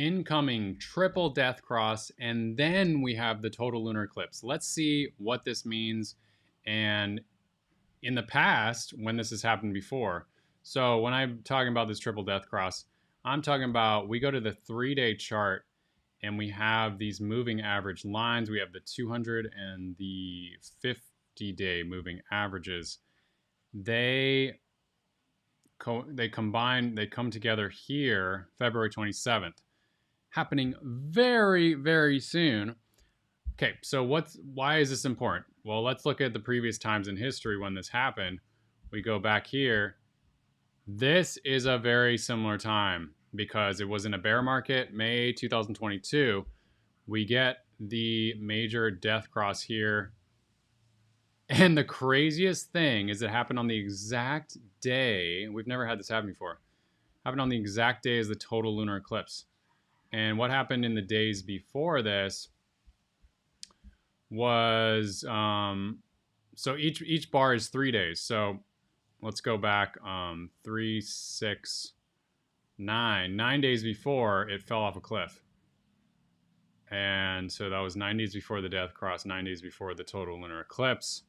incoming triple death cross, and then we have the total lunar eclipse. Let's see what this means, and in the past, when this has happened before. So when I'm talking about this triple death cross, I'm talking about we go to the 3-day chart and we have these moving average lines. We have the 200 and the 50-day moving averages. They combine, they come together here, February 27th, happening very, very soon. Okay, so why is this important? Well, let's look at the previous times in history when this happened. We go back here. This is a very similar time because it was in a bear market, May 2022. We get the major death cross here. And the craziest thing is it happened on the exact day. We've never had this happen before. Happened on the exact day as the total lunar eclipse. And what happened in the days before this was so each bar is 3 days. So let's go back 3, 6, 9. 9 days before it fell off a cliff. And so that was 9 days before the death cross, 9 days before the total lunar eclipse.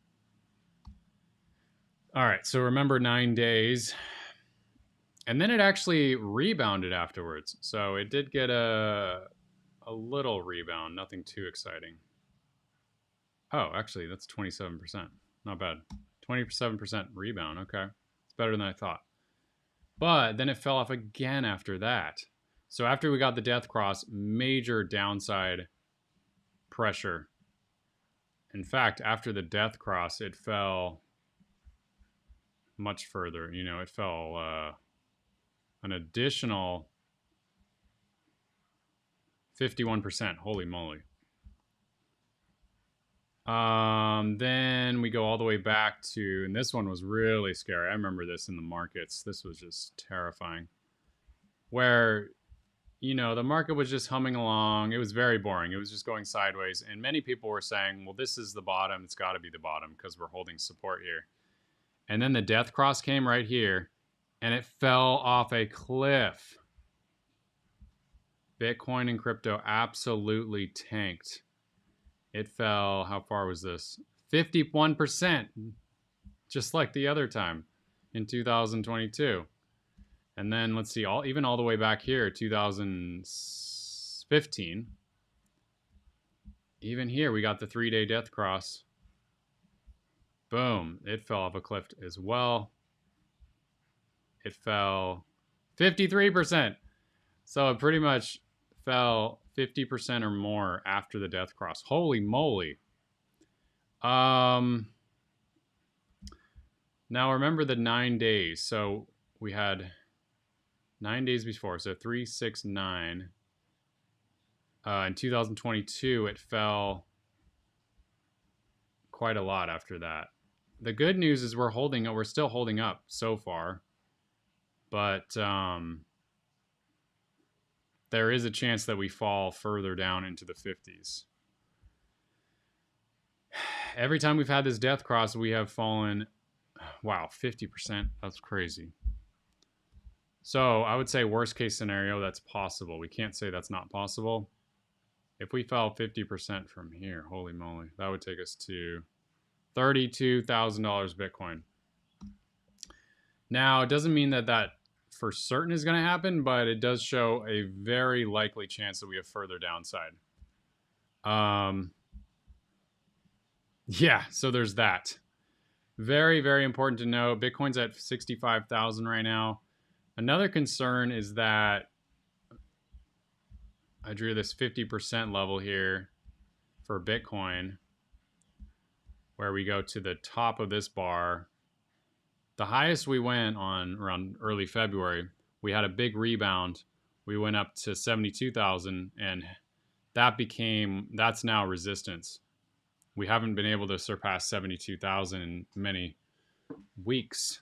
All right, so remember 9 days. And then it actually rebounded afterwards. So it did get a little rebound, nothing too exciting. Oh, actually, that's 27%. Not bad. 27% rebound. Okay. It's better than I thought. But then it fell off again after that. So after we got the death cross, major downside pressure. In fact, after the death cross, it fell much further. You know, it fell an additional 51%. Holy moly. Then we go all the way back to, and this one was really scary. I remember this in the markets. This was just terrifying. Where, you know, the market was just humming along. It was very boring. It was just going sideways. And many people were saying, well, this is the bottom. It's got to be the bottom because we're holding support here. And then the death cross came right here and it fell off a cliff. Bitcoin and crypto absolutely tanked. It fell, how far was this? 51%, just like the other time in 2022. And then let's see, even all the way back here, 2015. Even here, we got the 3-day death cross. Boom, it fell off a cliff as well. It fell 53%. So it pretty much fell 50% or more after the death cross. Holy moly. Now remember the 9 days. So we had 9 days before. So 3, 6, 9. In 2022, it fell quite a lot after that. The good news is we're still holding up so far. But there is a chance that we fall further down into the 50s. Every time we've had this death cross, we have fallen, wow, 50%. That's crazy. So I would say worst case scenario, that's possible. We can't say that's not possible. If we fell 50% from here, holy moly, that would take us to $32,000 Bitcoin. Now, it doesn't mean that for certain is going to happen, but it does show a very likely chance that we have further downside. Yeah, so there's that. Very, very important to know. Bitcoin's at 65,000 right now. Another concern is that I drew this 50% level here for Bitcoin, where we go to the top of this bar. The highest we went on around early February, we had a big rebound. We went up to 72,000 and that's now resistance. We haven't been able to surpass 72,000 in many weeks.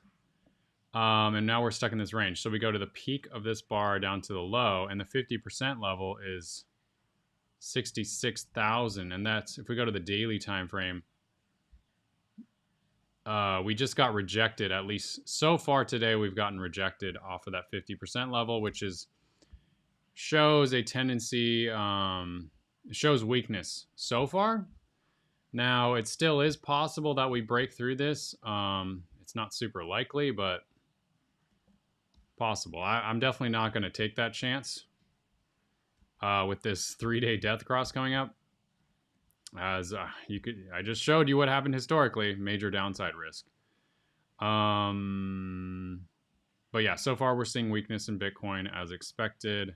And now we're stuck in this range. So we go to the peak of this bar down to the low, and the 50% level is 66,000. And that's, if we go to the daily time frame, we just got rejected. At least so far today, we've gotten rejected off of that 50% level, which is shows a tendency, shows weakness so far. Now, it still is possible that we break through this. It's not super likely, but possible. I'm definitely not going to take that chance with this 3-day death cross coming up. As I just showed you what happened historically, major downside risk. But yeah, so far we're seeing weakness in Bitcoin as expected.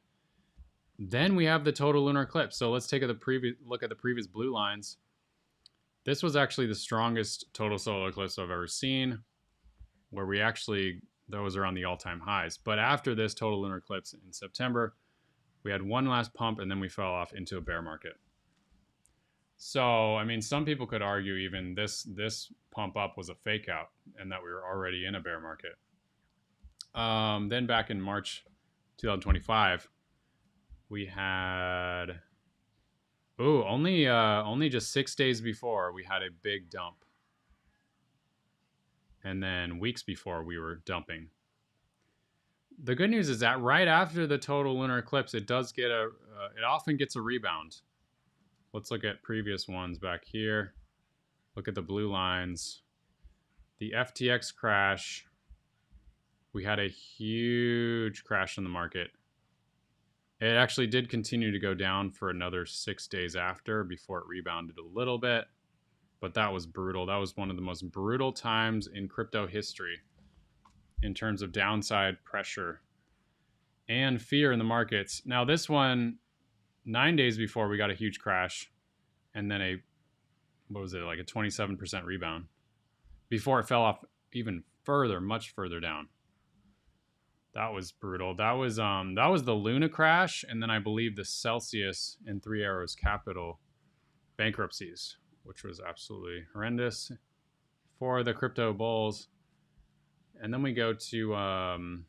Then we have the total lunar eclipse. So let's take look at the previous blue lines. This was actually the strongest total solar eclipse I've ever seen, where we actually, those are on the all-time highs. But after this total lunar eclipse in September, we had one last pump and then we fell off into a bear market. So, I mean, some people could argue even this pump up was a fake out and that we were already in a bear market. Then back in March 2025, we had, only just 6 days before we had a big dump. And then weeks before we were dumping. The good news is that right after the total lunar eclipse, it does get it often gets a rebound. Let's look at previous ones back here. Look at the blue lines. The FTX crash, we had a huge crash in the market. It actually did continue to go down for another 6 days after before it rebounded a little bit. But that was brutal. That was one of the most brutal times in crypto history in terms of downside pressure and fear in the markets. Now this one, 9 days before, we got a huge crash and then like a 27% rebound before it fell off even further, much further down. That was brutal. That was the Luna crash, and then I believe the Celsius and Three Arrows Capital bankruptcies, which was absolutely horrendous for the crypto bulls. And then we go to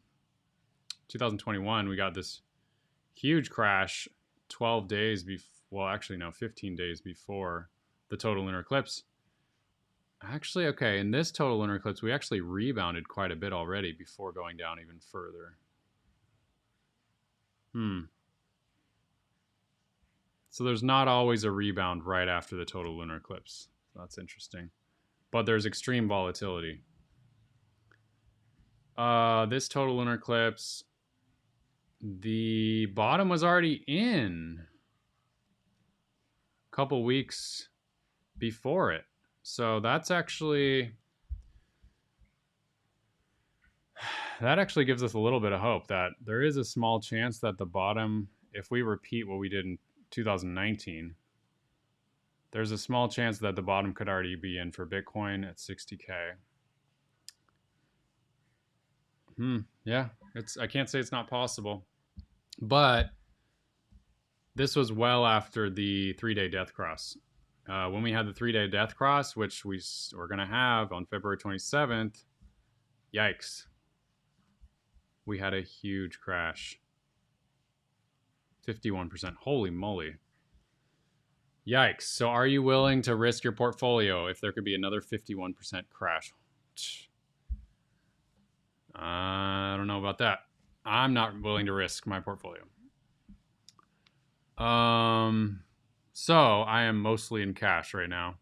2021. We got this huge crash 12 days before, well, actually, no, 15 days before the total lunar eclipse. Actually, okay, in this total lunar eclipse, we actually rebounded quite a bit already before going down even further. So there's not always a rebound right after the total lunar eclipse. That's interesting. But there's extreme volatility. This total lunar eclipse, the bottom was already in a couple weeks before it. So that's actually, that actually gives us a little bit of hope that there is a small chance that the bottom, if we repeat what we did in 2019, there's a small chance that the bottom could already be in for Bitcoin at 60K. Yeah, I can't say it's not possible, but this was well after the 3-day death cross. When we had the 3-day death cross, which we're going to have on February 27th, yikes. We had a huge crash. 51%. Holy moly. Yikes. So are you willing to risk your portfolio if there could be another 51% crash? I don't know about that. I'm not willing to risk my portfolio. So I am mostly in cash right now.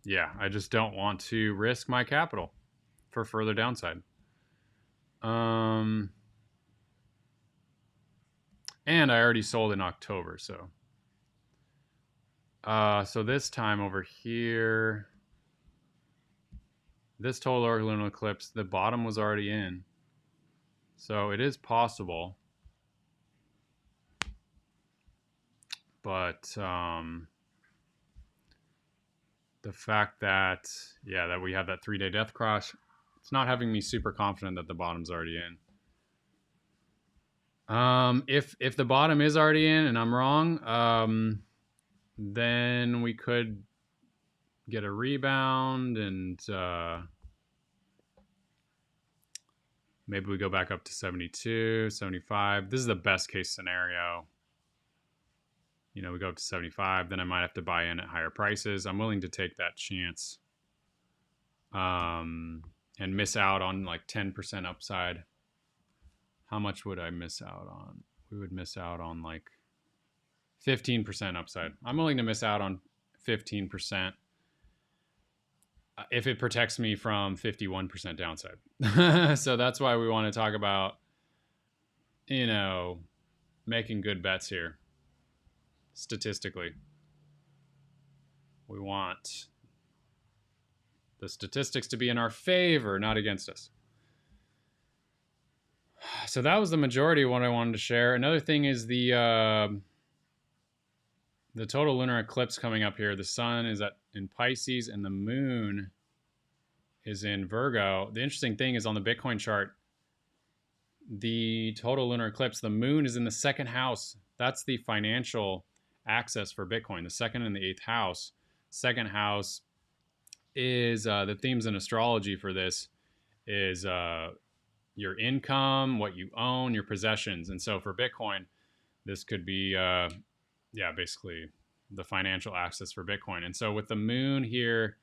Yeah, I just don't want to risk my capital for further downside. And I already sold in October, so. So this time over here, this total lunar eclipse, the bottom was already in. So it is possible. But the fact that, yeah, that we have that 3-day death cross, it's not having me super confident that the bottom's already in. If the bottom is already in and I'm wrong, then we could get a rebound and maybe we go back up to 72, 75. This is the best case scenario. You know, we go up to 75, then I might have to buy in at higher prices. I'm willing to take that chance. and miss out on like 10% upside. How much would I miss out on? We would miss out on like 15% upside. I'm willing to miss out on 15% if it protects me from 51% downside. So that's why we want to talk about, making good bets here. Statistically, we want the statistics to be in our favor, not against us. So that was the majority of what I wanted to share. Another thing is the total lunar eclipse coming up here. The sun is in Pisces and the moon is in Virgo. The interesting thing is on the Bitcoin chart, the total lunar eclipse, the moon is in the second house. That's the financial access for Bitcoin, the second and the eighth house. Second house is the themes in astrology for this is your income, what you own, your possessions. And so for Bitcoin, this could be, basically the financial access for Bitcoin. And so with the moon here,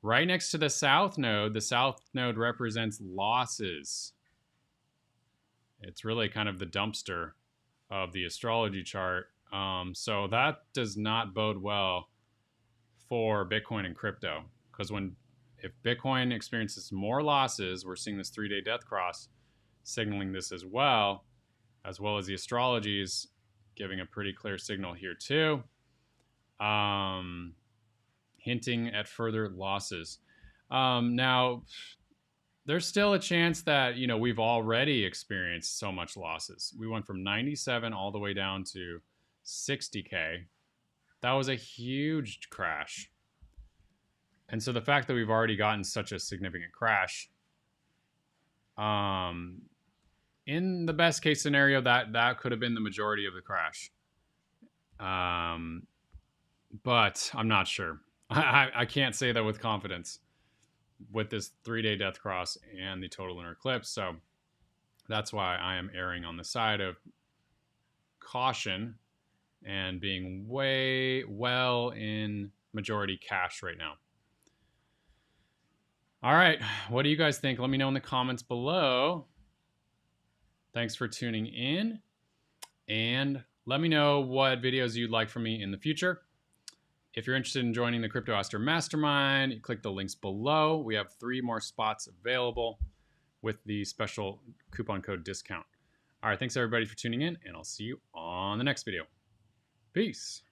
right next to the south node represents losses. It's really kind of the dumpster of the astrology chart. So that does not bode well for Bitcoin and crypto, because if Bitcoin experiences more losses, we're seeing this 3-day death cross signaling this as well as the astrology is giving a pretty clear signal here too, hinting at further losses. Now, there's still a chance that, we've already experienced so much losses. We went from 97 all the way down to 60K. That was a huge crash. And so the fact that we've already gotten such a significant crash, in the best case scenario, that could have been the majority of the crash. But I'm not sure. I can't say that with confidence with this 3-day death cross and the total lunar eclipse. So that's why I am erring on the side of caution and being well in majority cash right now. All right. What do you guys think? Let me know in the comments below. Thanks for tuning in. And let me know what videos you'd like from me in the future. If you're interested in joining the Crypto Aster Mastermind, you click the links below. We have 3 more spots available with the special coupon code discount. All right. Thanks, everybody, for tuning in, and I'll see you on the next video. Peace.